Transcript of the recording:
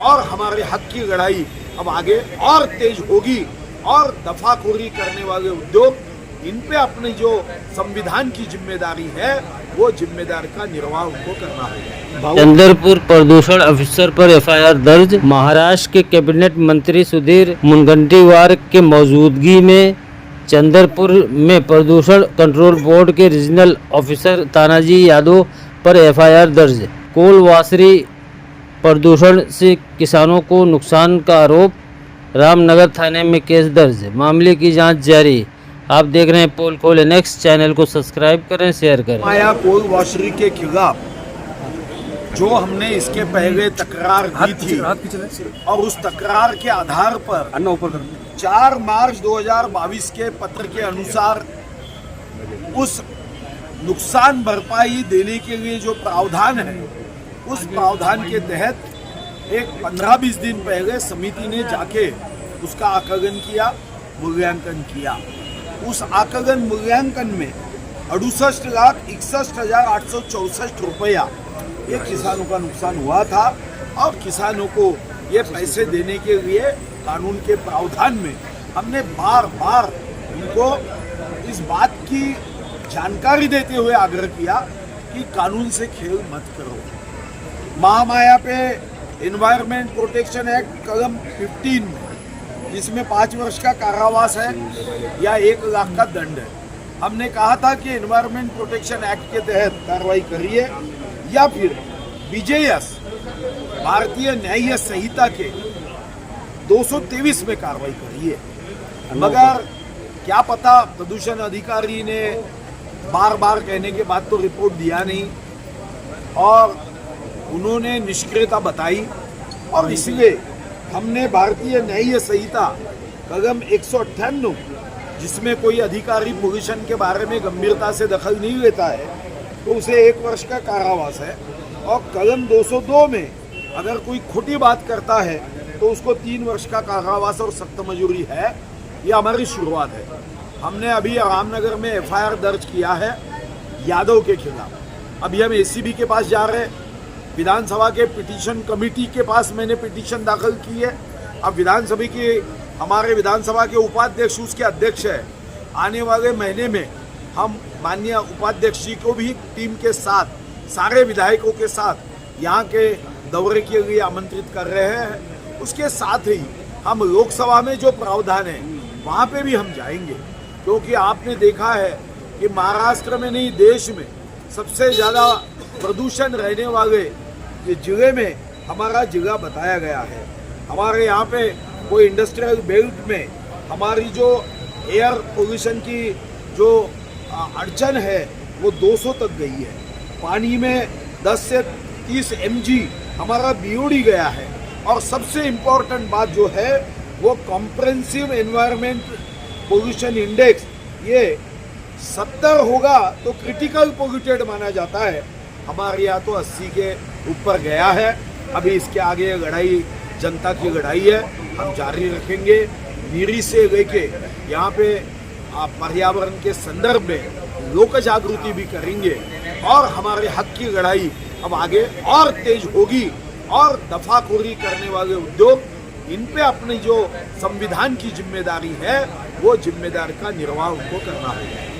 और हमारे हक की लड़ाई अब आगे और तेज होगी और दफाखोरी करने वाले उद्योग इन पे अपनी जो संविधान की जिम्मेदारी है वो जिम्मेदारी का निर्वाह उनको करना होगा। चंद्रपुर प्रदूषण अफसर पर एफआईआर दर्ज। महाराष्ट्र के कैबिनेट मंत्री सुधीर मुनगंटीवार के मौजूदगी में चंद्रपुर में प्रदूषण कंट्रोल बोर्ड के रीजनल ऑफिसर तानाजी यादव पर एफआईआर दर्ज। कोलवासरी प्रदूषण से किसानों को नुकसान का आरोप, रामनगर थाने में केस दर्ज। मामले की जांच जारी। आप देख रहे हैं पोल खोले नेक्स्ट। चैनल को सब्सक्राइब करें, शेयर करें। माया कोलवासरी के खिलाफ जो हमने इसके पहले तकरार की थी और उस तकरार के आधार पर 4 मार्च 2022 के पत्र के अनुसार उस नुकसान भरपाई देने के लिए जो प्रावधान है उस प्रावधान के तहत एक 15-20 दिन पहले समिति ने जाके उसका आकलन किया, मूल्यांकन किया। उस आकलन मूल्यांकन में 68,61,864 रुपया ये किसानों का नुकसान हुआ था और किसानों को ये पैसे देने के लिए कानून के प्रावधान में हमने बार बार उनको इस बात की जानकारी देते हुए आग्रह किया कि कानून से खेल मत करो। महामाया पे एनवायरमेंट प्रोटेक्शन एक्ट कलम 15 में जिसमें 5 वर्ष का कारावास है या 1 लाख का दंड है, हमने कहा था कि एनवायरमेंट प्रोटेक्शन एक्ट के तहत कार्रवाई करिए या फिर बीजेएस भारतीय न्याय संहिता के 223 में कार्रवाई करिए। मगर क्या पता प्रदूषण अधिकारी ने बार बार कहने के बाद तो रिपोर्ट दिया नहीं और उन्होंने निष्क्रियता बताई और इसलिए हमने भारतीय न्याय संहिता कलम 198 जिसमें कोई अधिकारी पोल्यूशन के बारे में गंभीरता से दखल नहीं लेता है तो उसे 1 वर्ष का कारावास है और कलम 202 में अगर कोई खोटी बात करता है तो उसको 3 वर्ष का कारावास और सख्त मजूरी है। ये हमारी शुरुआत है। हमने अभी रामनगर में एफआईआर दर्ज किया है यादव के खिलाफ। अभी हम एसीबी के पास जा रहे हैं, विधानसभा के पिटीशन कमेटी के पास मैंने पिटीशन दाखिल की है। अब विधानसभा के हमारे विधानसभा के उपाध्यक्ष उसके अध्यक्ष है। आने वाले महीने में हम माननीय उपाध्यक्ष जी को भी टीम के साथ सारे विधायकों के साथ यहाँ के दौरे के लिए आमंत्रित कर रहे हैं। उसके साथ ही हम लोकसभा में जो प्रावधान है वहाँ पे भी हम जाएंगे क्योंकि आपने देखा है कि महाराष्ट्र में नहीं देश में सबसे ज़्यादा प्रदूषण रहने वाले जिले में हमारा जिला बताया गया है। हमारे यहाँ पे कोई इंडस्ट्रियल बेल्ट में हमारी जो एयर पोल्यूशन की जो अड़चन है वो 200 तक गई है। पानी में 10 से 30 mg हमारा बीओडी गया है और सबसे इम्पोर्टेंट बात जो है वो कॉम्प्रेहेंसिव एनवायरनमेंट पोल्यूशन इंडेक्स ये 70 होगा तो क्रिटिकल पोल्यूटेड माना जाता है। हमारे यहाँ तो 80 के ऊपर गया है। अभी इसके आगे लड़ाई जनता की लड़ाई है, हम जारी रखेंगे। नीरी से लेके यहाँ पे पर्यावरण के संदर्भ में लोक जागृति भी करेंगे और हमारे हक की लड़ाई अब आगे और तेज होगी और दफाखोरी करने वाले उद्योग इन पे अपनी जो संविधान की जिम्मेदारी है वो जिम्मेदारी का निर्वाह उनको करना होगा।